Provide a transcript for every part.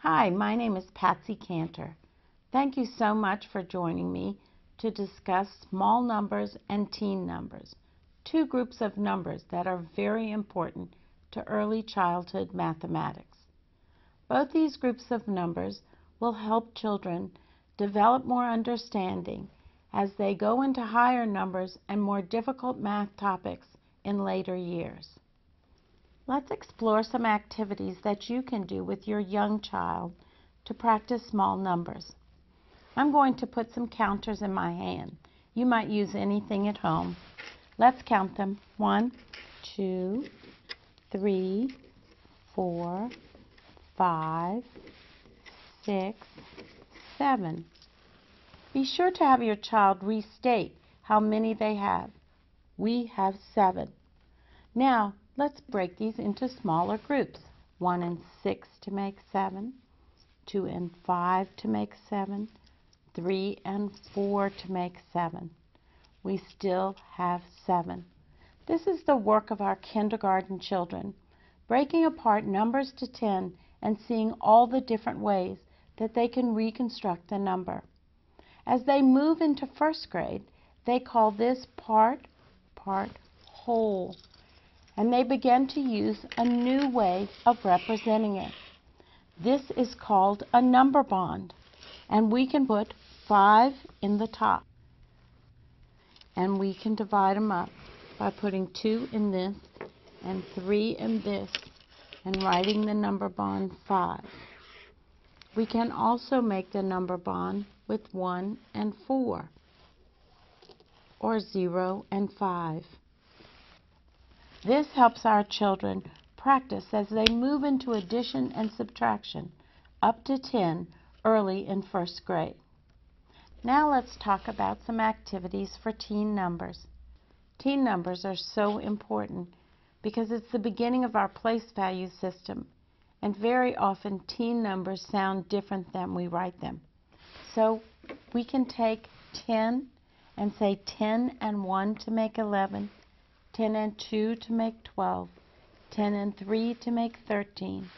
Hi, my name is Patsy Cantor. Thank you so much for joining me to discuss small numbers and teen numbers, two groups of numbers that are very important to early childhood mathematics. Both these groups of numbers will help children develop more understanding as they go into higher numbers and more difficult math topics in later years. Let's explore some activities that you can do with your young child to practice small numbers. I'm going to put some counters in my hand. You might use anything at home. Let's count them. 1, 2, 3, 4, 5, 6, 7. Be sure to have your child restate how many they have. We have 7. Now, let's break these into smaller groups. 1 and 6 to make 7, 2 and 5 to make 7, 3 and 4 to make 7. We still have 7. This is the work of our kindergarten children, breaking apart numbers to 10 and seeing all the different ways that they can reconstruct the number. As they move into first grade, they call this part, whole. And they begin to use a new way of representing it. This is called a number bond, and we can put 5 in the top, and we can divide them up by putting 2 in this and 3 in this and writing the number bond 5. We can also make the number bond with 1 and 4 or 0 and 5. This helps our children practice as they move into addition and subtraction up to 10 early in first grade. Now let's talk about some activities for teen numbers. Teen numbers are so important because it's the beginning of our place value system, and very often teen numbers sound different than we write them. So we can take 10 and say 10 and 1 to make 11, 10 and 2 to make 12, 10 and 3 to make 13,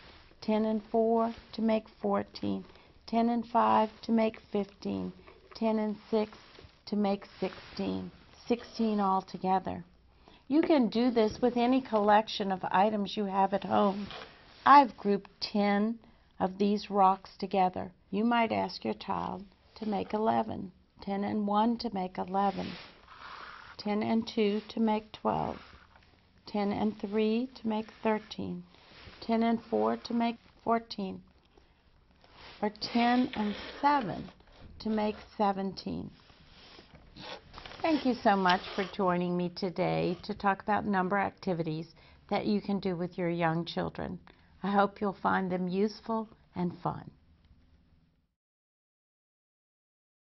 10 and 4 to make 14, 10 and 5 to make 15, 10 and 6 to make 16, 16 altogether. You can do this with any collection of items you have at home. I've grouped 10 of these rocks together. You might ask your child to make 11, 10 and 1 to make 11, 10 and 2 to make 12, 10 and 3 to make 13, 10 and 4 to make 14, or 10 and 7 to make 17. Thank you so much for joining me today to talk about number activities that you can do with your young children. I hope you'll find them useful and fun.